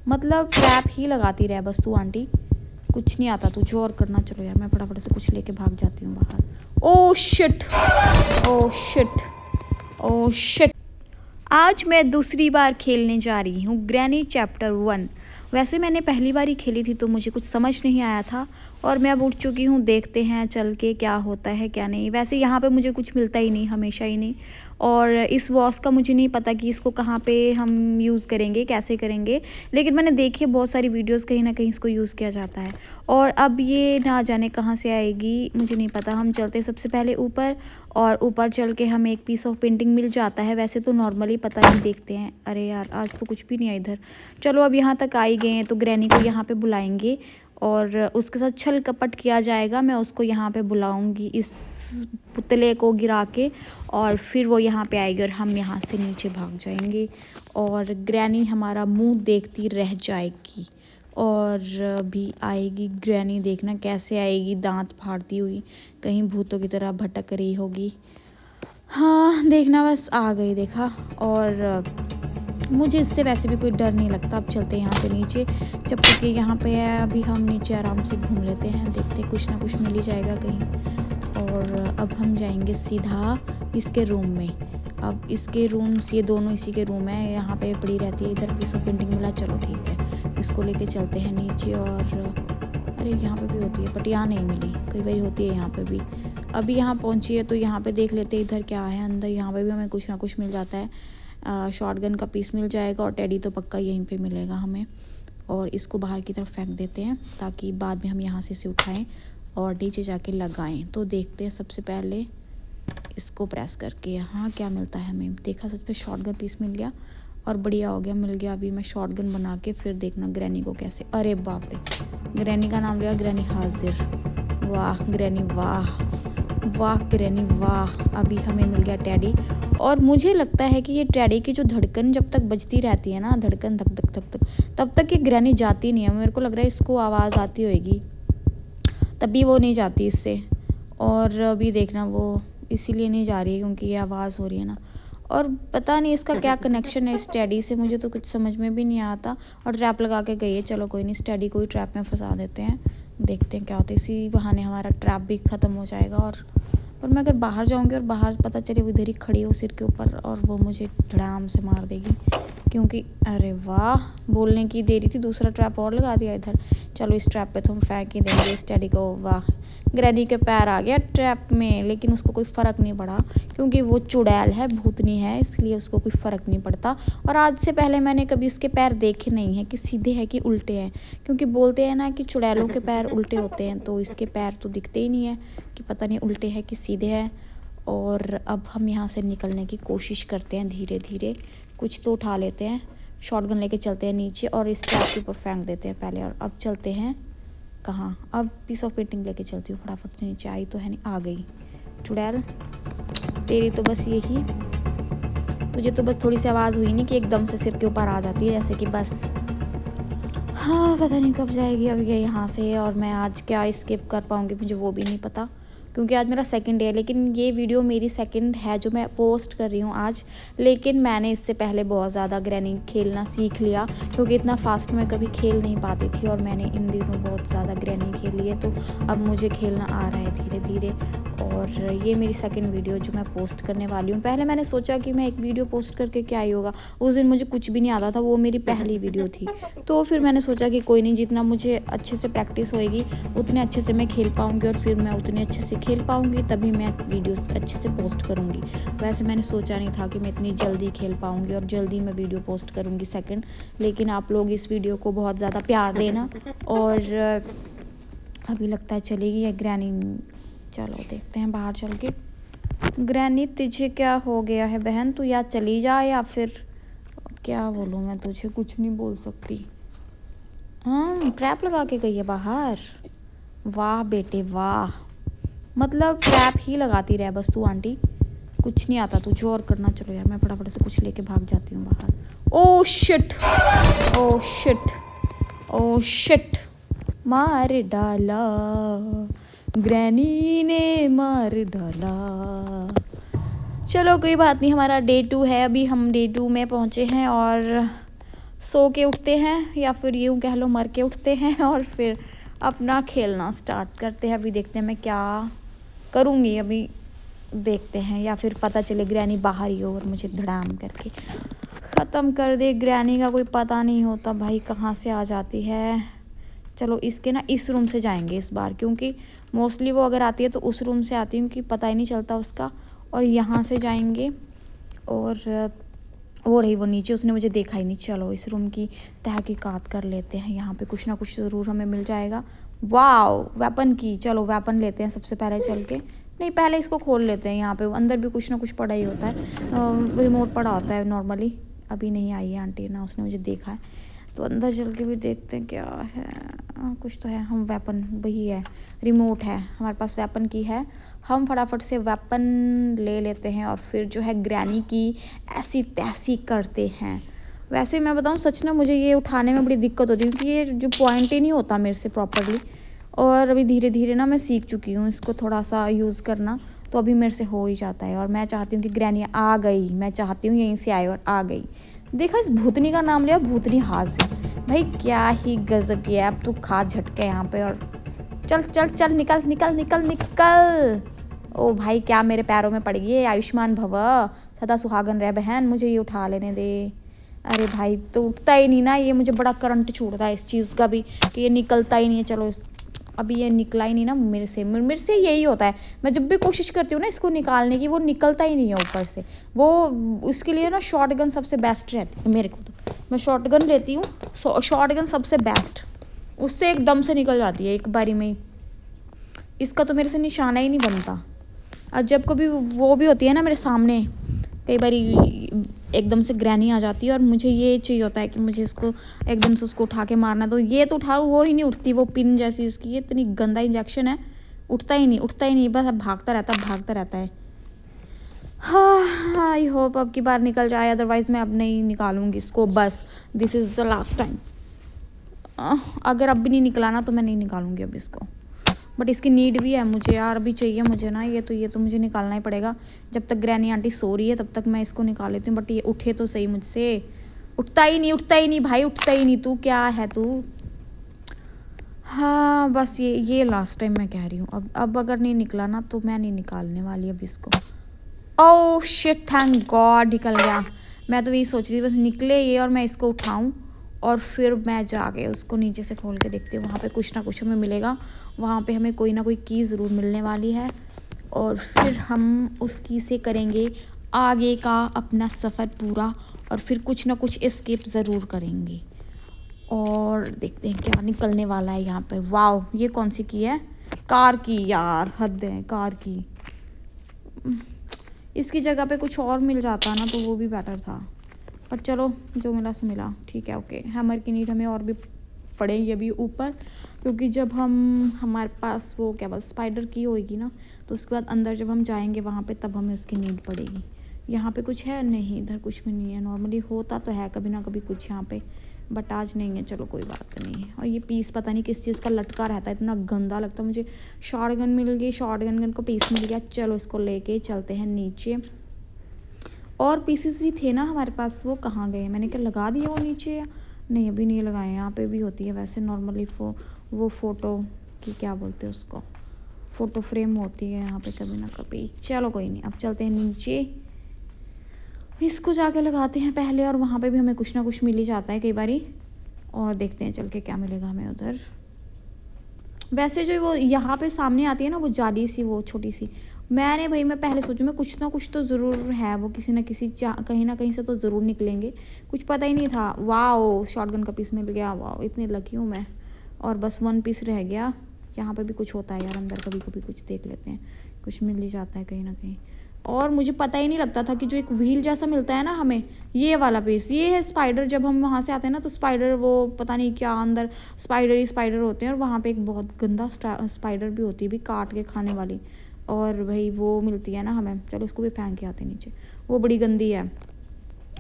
मतलब ट्रैप ही लगाती रहे बस तू आंटी, कुछ नहीं आता तुझे और करना। चलो यार मैं फटाफट से कुछ लेके भाग जाती हूँ बाहर। Oh shit, oh shit, oh shit. आज मैं दूसरी बार खेलने जा रही हूँ ग्रैनी चैप्टर 1। वैसे मैंने पहली बार ही खेली थी तो मुझे कुछ समझ नहीं आया था, और मैं अब उठ चुकी हूँ। देखते हैं चल के क्या होता है क्या नहीं। वैसे यहाँ पे मुझे कुछ मिलता ही नहीं, हमेशा ही नहीं। और इस वॉश का मुझे नहीं पता कि इसको कहाँ पे हम यूज़ करेंगे, कैसे करेंगे, लेकिन मैंने देखी है बहुत सारी वीडियोस, कहीं ना कहीं इसको यूज़ किया जाता है। और अब ये ना जाने कहाँ से आएगी मुझे नहीं पता। हम चलते सबसे पहले ऊपर, और ऊपर चल के हमें एक पीस ऑफ पेंटिंग मिल जाता है। वैसे तो नॉर्मली पता नहीं, देखते हैं। अरे यार आज तो कुछ भी नहीं है इधर। चलो अब यहाँ तक आ ही गए हैं तो ग्रैनी को यहाँ पे बुलाएंगे और उसके साथ छल कपट किया जाएगा। मैं उसको यहाँ पे बुलाऊंगी इस पुतले को गिरा के, और फिर वो यहाँ पे आएगी और हम यहाँ से नीचे भाग जाएंगे और ग्रैनी हमारा मुंह देखती रह जाएगी। और भी आएगी ग्रैनी, देखना कैसे आएगी, दांत फाड़ती हुई, कहीं भूतों की तरह भटक रही होगी। हाँ देखना, बस आ गई देखा। और मुझे इससे वैसे भी कोई डर नहीं लगता। अब चलते हैं यहाँ से नीचे, जब तक ये यहाँ पे है अभी हम नीचे आराम से घूम लेते हैं, देखते हैं कुछ ना कुछ मिल ही जाएगा कहीं। और अब हम जाएंगे सीधा इसके रूम में। अब इसके रूम्स, ये दोनों इसी के रूम है, यहाँ पे पड़ी रहती है। इधर पीस ऑफ पेंटिंग मिला, चलो ठीक है, इसको लेके चलते हैं नीचे। और अरे यहाँ पे भी होती है बट यहाँ नहीं मिली, कई बार होती है यहाँ पे भी। अभी यहाँ पहुँची है तो यहाँ पे देख लेते हैं इधर क्या है अंदर। यहाँ पे भी हमें कुछ ना कुछ मिल जाता है। शॉटगन का पीस मिल जाएगा और टेडी तो पक्का यहीं पे मिलेगा हमें। और इसको बाहर की तरफ फेंक देते हैं ताकि बाद में हम यहाँ से इसे उठाएं और नीचे जाके लगाएं। तो देखते हैं सबसे पहले इसको प्रेस करके यहाँ क्या मिलता है हमें। देखा सच में शॉटगन पीस मिल गया और बढ़िया हो गया, मिल गया। अभी मैं शॉटगन बना के फिर देखना ग्रैनी को कैसे। अरे बाप रे, ग्रैनी का नाम लिया, ग्रैनी हाजिर। वाह ग्रैनी वाह, वाह ग्रैनी वाह। अभी हमें मिल गया टेडी। और मुझे लगता है कि ये टेडी की जो धड़कन जब तक बजती रहती है ना, धड़कन धक धक धक धक, तब तक ये ग्रैनी जाती नहीं है। मेरे को लग रहा है इसको आवाज़ आती होगी तभी वो नहीं जाती इससे। और अभी देखना वो इसीलिए नहीं जा रही है क्योंकि ये आवाज़ हो रही है ना। और पता नहीं इसका क्या कनेक्शन है इस टेडी से, मुझे तो कुछ समझ में भी नहीं आता। और ट्रैप लगा के गई है, चलो कोई नहीं, इस टेडी को ही ट्रैप में फंसा देते हैं, देखते हैं क्या होता है। इसी बहाने हमारा ट्रैप भी ख़त्म हो जाएगा। और मैं अगर बाहर जाऊंगी और बाहर पता चले वो इधर ही खड़ी हो सिर के ऊपर, और वो मुझे धड़ाम से मार देगी क्योंकि अरे वाह, बोलने की देरी थी, दूसरा ट्रैप और लगा दिया इधर। चलो इस ट्रैप पे तो हम फेंक ही देंगे इस टेडी को। वाह, ग्रैनी के पैर आ गया ट्रैप में, लेकिन उसको कोई फ़र्क नहीं पड़ा क्योंकि वो चुड़ैल है, भूतनी है, इसलिए उसको कोई फ़र्क नहीं पड़ता। और आज से पहले मैंने कभी उसके पैर देखे नहीं हैं कि सीधे हैं कि उल्टे हैं, क्योंकि बोलते हैं ना कि चुड़ैलों के पैर उल्टे होते हैं, तो इसके पैर तो दिखते ही नहीं है कि पता नहीं उल्टे हैं कि सीधे हैं। और अब हम यहाँ से निकलने की कोशिश करते हैं धीरे धीरे, कुछ तो उठा लेते हैं, शॉटगन लेके चलते हैं नीचे और इस ट्रैप के ऊपर फेंक देते हैं पहले। और अब चलते हैं कहाँ, अब पीस ऑफ पेंटिंग लेके चलती हूँ फटाफट से नीचे। आई तो है नहीं, आ गई चुड़ैल, तेरी तो बस यही, तुझे तो बस थोड़ी सी आवाज़ हुई नहीं कि एकदम से सिर के ऊपर आ जाती है जैसे कि बस। हाँ पता नहीं कब जाएगी अब ये यहाँ से, और मैं आज क्या स्किप कर पाऊँगी मुझे वो भी नहीं पता क्योंकि आज मेरा सेकंड डे है। लेकिन ये वीडियो मेरी सेकंड है जो मैं पोस्ट कर रही हूँ आज, लेकिन मैंने इससे पहले बहुत ज़्यादा ग्रैनी खेलना सीख लिया क्योंकि इतना फास्ट मैं कभी खेल नहीं पाती थी, और मैंने इन दिनों बहुत ज़्यादा ग्रैनी खेली है, तो अब मुझे खेलना आ रहा है धीरे धीरे। और ये मेरी सेकंड वीडियो जो मैं पोस्ट करने वाली हूँ। पहले मैंने सोचा कि मैं एक वीडियो पोस्ट करके क्या ही होगा, उस दिन मुझे कुछ भी नहीं आता था, वो मेरी पहली वीडियो थी। तो फिर मैंने सोचा कि कोई नहीं, जितना मुझे अच्छे से प्रैक्टिस होएगी उतने अच्छे से मैं खेल पाऊँगी, और फिर मैं उतने अच्छे से खेल पाऊँगी तभी मैं वीडियोस अच्छे से पोस्ट करूँगी। वैसे मैंने सोचा नहीं था कि मैं इतनी जल्दी खेल पाऊँगी और जल्दी मैं वीडियो पोस्ट करूँगी सेकंड, लेकिन आप लोग इस वीडियो को बहुत ज़्यादा प्यार देना। और अभी लगता है चलेगी या ग्रैनी, चलो देखते हैं बाहर चल के। ग्रैनी तुझे क्या हो गया है बहन, तू या चली जा या फिर क्या बोलूँ मैं तुझे, कुछ नहीं बोल सकती। हाँ ट्रैप लगा के गई है बाहर, वाह बेटे वाह, मतलब ट्रैप ही लगाती रहे बस तू आंटी, कुछ नहीं आता तुझे और करना। चलो यार मैं फटाफट से कुछ लेके भाग जाती हूँ बाहर। Oh shit, oh shit, oh shit, मार डाला ग्रैनी ने, मार डाला। चलो कोई बात नहीं, हमारा डे 2 है, अभी हम डे 2 में पहुँचे हैं और सो के उठते हैं या फिर यूँ कह लो मर के उठते हैं और फिर अपना खेलना स्टार्ट करते हैं। अभी देखते हैं मैं क्या करूँगी, अभी देखते हैं, या फिर पता चले ग्रैनी बाहर ही हो और मुझे धड़ाम करके ख़त्म कर दे। ग्रैनी का कोई पता नहीं होता भाई कहाँ से आ जाती है। चलो इसके ना इस रूम से जाएंगे इस बार, क्योंकि मोस्टली वो अगर आती है तो उस रूम से आती है क्योंकि पता ही नहीं चलता उसका। और यहाँ से जाएंगे और वो रही वो नीचे, उसने मुझे देखा ही नहीं। चलो इस रूम की तहकीकात कर लेते हैं, यहाँ पे कुछ ना कुछ ज़रूर हमें मिल जाएगा। वाओ वेपन की, चलो वेपन लेते हैं सबसे पहले चल के। नहीं पहले इसको खोल लेते हैं, यहाँ पे अंदर भी कुछ ना कुछ पड़ा ही होता है, रिमोट पड़ा होता है नॉर्मली। अभी नहीं आई है आंटी ना, उसने मुझे देखा है तो अंदर चल के भी देखते हैं क्या है। कुछ तो है, हम वेपन वही है, रिमोट है हमारे पास, वेपन की है। हम फटाफट से वेपन ले लेते हैं और फिर जो है ग्रैनी की ऐसी तैसी करते हैं। वैसे मैं बताऊं सच ना, मुझे ये उठाने में बड़ी दिक्कत होती है क्योंकि ये जो पॉइंट ही नहीं होता मेरे से प्रॉपरली। और अभी धीरे धीरे ना मैं सीख चुकी हूँ इसको थोड़ा सा यूज़ करना, तो अभी मेरे से हो ही जाता है। और मैं चाहती हूँ कि ग्रैनी आ गई, मैं चाहती हूँ यहीं से आए और आ गई। देखा इस भूतनी का नाम लिया, भूतनी हाजिर। भाई क्या ही गजब की है, अब तू खा झटके यहाँ पे। और चल चल चल निकल निकल निकल निकल। ओ भाई क्या मेरे पैरों में पड़ गई, आयुष्मान भव सदा सुहागन रह बहन, मुझे ये उठा लेने दे। अरे भाई तो उठता ही नहीं ना ये, मुझे बड़ा करंट छूटता है इस चीज़ का भी कि ये निकलता ही नहीं है। चलो अभी ये निकला ही नहीं ना मेरे से यही होता है। मैं जब भी कोशिश करती हूँ ना इसको निकालने की, वो निकलता ही नहीं है ऊपर से। वो उसके लिए ना शॉर्ट गन सबसे बेस्ट रहती है मेरे को, तो मैं शॉर्ट गन लेती हूँ। शॉर्ट गन सबसे बेस्ट, उससे एकदम से निकल जाती है एक बारी में ही। इसका तो मेरे से निशाना ही नहीं बनता। और जब कभी वो भी होती है ना मेरे सामने, कई बार एकदम से ग्रैनी आ जाती है और मुझे ये चाहिए होता है कि मुझे इसको एकदम से उसको उठा के मारना, तो ये तो उठाओ वो ही नहीं उठती, वो पिन जैसी उसकी, ये इतनी गंदा इंजेक्शन है, उठता ही नहीं बस अब भागता रहता है। हाँ आई होप अब की बार निकल जाए, अदरवाइज़ मैं अब नहीं निकालूंगी इसको, बस this is the last time. अगर अब भी नहीं निकला ना तो मैं नहीं निकालूंगी अब इसको। बट इसकी नीड भी है मुझे यार, अभी चाहिए मुझे ना ये तो मुझे निकालना ही पड़ेगा। जब तक ग्रैनी आंटी सो रही है तब तक मैं इसको निकाल लेती हूँ। बट ये उठे तो सही मुझसे, उठता ही नहीं भाई, उठता ही नहीं। तू क्या है तू? हाँ बस ये लास्ट टाइम मैं कह रही हूँ। अब अगर नहीं निकला ना तो मैं नहीं निकालने वाली अब इसको। ओह शिट, थैंक गॉड निकल गया। मैं तो यही सोच रही थी बस निकले ये और मैं इसको उठाऊँ और फिर मैं जाके उसको नीचे से खोल के देखती हूँ, वहाँ पे कुछ ना कुछ हमें मिलेगा। वहाँ पे हमें कोई ना कोई की ज़रूर मिलने वाली है और फिर हम उस की से करेंगे आगे का अपना सफ़र पूरा, और फिर कुछ ना कुछ एस्केप ज़रूर करेंगे। और देखते हैं क्या निकलने वाला है यहाँ पे। वाओ ये कौन सी की है? कार की यार, हद है कार की। इसकी जगह पे कुछ और मिल जाता ना तो वो भी बेटर था, पर चलो जो मिला सो मिला, ठीक है ओके। हैमर की नीड हमें और भी पड़ेगी अभी ऊपर, क्योंकि जब हमारे पास वो क्या बोलते स्पाइडर की होएगी ना, तो उसके बाद अंदर जब हम जाएंगे वहाँ पे तब हमें उसकी नीड पड़ेगी। यहाँ पे कुछ है नहीं, इधर कुछ भी नहीं है। नॉर्मली होता तो है कभी ना कभी कुछ यहाँ पे, बट आज नहीं है। चलो कोई बात नहीं। और ये पीस पता नहीं किस चीज़ का लटका रहता है, इतना गंदा लगता है मुझे। शॉर्ट गन मिल गई, शॉर्ट गन को पीस मिल गया। चलो इसको लेके चलते हैं नीचे। और पीसेस भी थे ना हमारे पास, वो कहाँ गए? मैंने क्या लगा दिया वो नीचे या नहीं? अभी नहीं लगाए। यहाँ पे भी होती है वैसे नॉर्मली वो फ़ोटो की क्या बोलते हैं उसको, फ़ोटो फ्रेम होती है यहाँ पे कभी ना कभी। चलो कोई नहीं, अब चलते हैं नीचे, इसको जाके लगाते हैं पहले। और वहाँ पे भी हमें कुछ ना कुछ मिल ही जाता है कई बारी, और देखते हैं चल के क्या मिलेगा हमें उधर। वैसे जो वो यहाँ पे सामने आती है ना वो जाली सी, वो छोटी सी, मैंने भाई मैं पहले सोचूं मैं कुछ ना कुछ तो ज़रूर है, वो किसी ना किसी कहीं ना कहीं से तो ज़रूर निकलेंगे। कुछ पता ही नहीं था। वाओ शॉटगन का पीस मिल गया, वाओ इतनी लकी हूँ मैं। और बस 1 पीस रह गया। यहाँ पे भी कुछ होता है यार अंदर, कभी कभी कुछ देख लेते हैं, कुछ मिल ही जाता है कहीं ना कहीं। और मुझे पता ही नहीं लगता था कि जो एक व्हील जैसा मिलता है ना हमें, ये वाला पीस, ये है स्पाइडर। जब हम वहाँ से आते हैं ना तो स्पाइडर, वो पता नहीं क्या अंदर स्पाइडर ही स्पाइडर होते हैं। और वहाँ पे एक बहुत गंदा स्पाइडर भी होती है, भी काट के खाने वाली। और भाई वो मिलती है ना हमें, चलो उसको भी फेंक के आते नीचे। वो बड़ी गंदी है,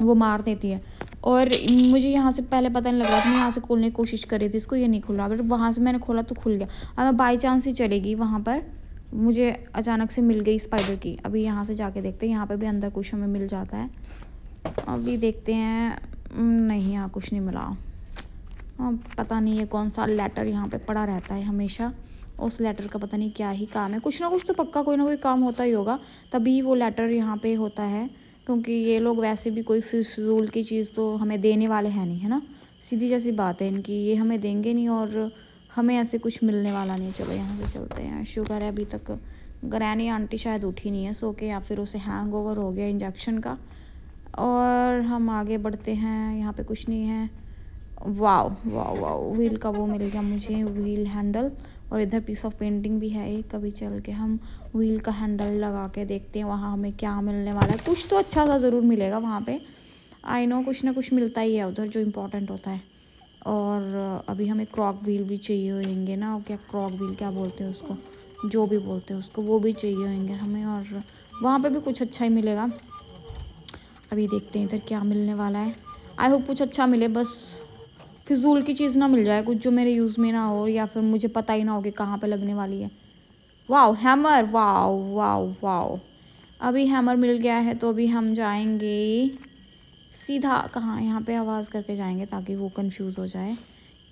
वो मार देती है। और मुझे यहाँ से पहले पता नहीं लग रहा था, मैं यहाँ से खोलने की कोशिश कर रही थी इसको, ये नहीं खुल रहा। अगर वहाँ से मैंने खोला तो खुल गया। अगर बाई चांस ही चलेगी वहाँ पर, मुझे अचानक से मिल गई स्पाइडर की। अभी यहाँ से जाके देखते हैं, यहाँ पे भी अंदर कुछ हमें मिल जाता है। अभी देखते हैं। नहीं, यहाँ कुछ नहीं मिला। हाँ, पता नहीं ये कौन सा लेटर यहाँ पे पड़ा रहता है हमेशा। उस लेटर का पता नहीं क्या ही काम है। कुछ ना कुछ तो पक्का कोई ना कोई काम होता ही होगा, तभी वो लेटर यहाँ पे होता है। क्योंकि ये लोग वैसे भी कोई फिजूल की चीज़ तो हमें देने वाले हैं नहीं, है ना। सीधी जैसी बात है इनकी, ये हमें देंगे नहीं और हमें ऐसे कुछ मिलने वाला नहीं। चलो यहाँ से चलते हैं। शुक्र है अभी तक ग्रैनी आंटी शायद उठी नहीं है सो के, या फिर उसे हैंगओवर हो गया इंजेक्शन का। और हम आगे बढ़ते हैं। यहाँ पे कुछ नहीं है। वाओ वाओ वाओ, व्हील का वो मिल गया मुझे, व्हील हैंडल। और इधर पीस ऑफ पेंटिंग भी है एक। कभी चल के हम व्हील का हैंडल लगा के देखते हैं वहाँ हमें क्या मिलने वाला है। कुछ तो अच्छा सा ज़रूर मिलेगा वहाँ पे। आई नो कुछ ना कुछ मिलता ही है उधर जो इम्पोर्टेंट होता है। और अभी हमें क्रॉक व्हील भी चाहिए होंगे ना, क्या क्रॉक व्हील क्या बोलते हैं उसको, जो भी बोलते हैं उसको, वो भी चाहिए होंगे हमें। और वहाँ पे भी कुछ अच्छा ही मिलेगा। अभी देखते हैं इधर क्या मिलने वाला है। आई होप कुछ अच्छा मिले, बस फिजूल की चीज़ ना मिल जाए कुछ जो मेरे यूज़ में ना हो, या फिर मुझे पता ही ना हो कि कहाँ पे लगने वाली है। Wow hammer, wow wow wow, अभी हैमर मिल गया है। तो अभी हम जाएंगे सीधा कहाँ, यहाँ पे आवाज़ करके जाएंगे ताकि वो कंफ्यूज हो जाए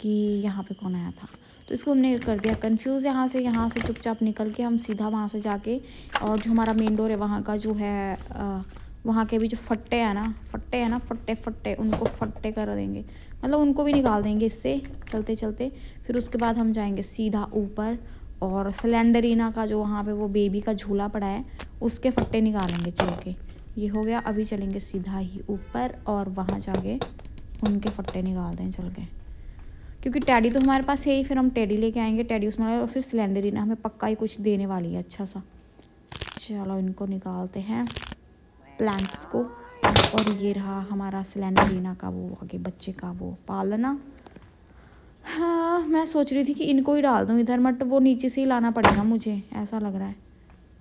कि यहाँ पे कौन आया था। तो इसको हमने कर दिया कंफ्यूज। यहाँ से चुपचाप निकल के हम सीधा वहाँ से जाके, और जो हमारा मेन डोर है वहाँ का जो है वहाँ के भी जो फट्टे हैं ना, फट्टे उनको फट्टे कर देंगे, मतलब उनको भी निकाल देंगे इससे चलते चलते। फिर उसके बाद हम जाएंगे सीधा ऊपर, और सिलेंडरीना का जो वहाँ पे वो बेबी का झूला पड़ा है उसके फट्टे निकालेंगे चल के। ये हो गया। अभी चलेंगे सीधा ही ऊपर और वहाँ जाके उनके फट्टे निकाल दें चल के, क्योंकि टैडी तो हमारे पास है ही। फिर हम टैडी लेके आएंगे, टैडी उसमें, और फिर सिलेंडरीना हमें पक्का ही कुछ देने वाली है अच्छा सा। चलो इनको निकालते हैं प्लैंक्स को। और ये रहा हमारा सिलेंडरीना का वो आगे बच्चे का वो पालना। हाँ, मैं सोच रही थी कि इनको ही डाल दूँ इधर, बट वो नीचे से ही लाना पड़ेगा मुझे, ऐसा लग रहा है।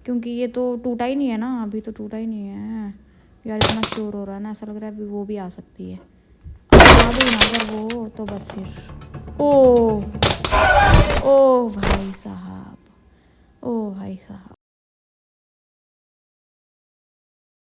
क्योंकि ये तो टूटा ही नहीं है ना, अभी तो टूटा ही नहीं है यार। इतना शोर हो रहा है ना, ऐसा लग रहा है अभी वो भी आ सकती है। आ गई ना अगर वो, तो बस फिर ओ भाई साहब, ओ भाई साहब।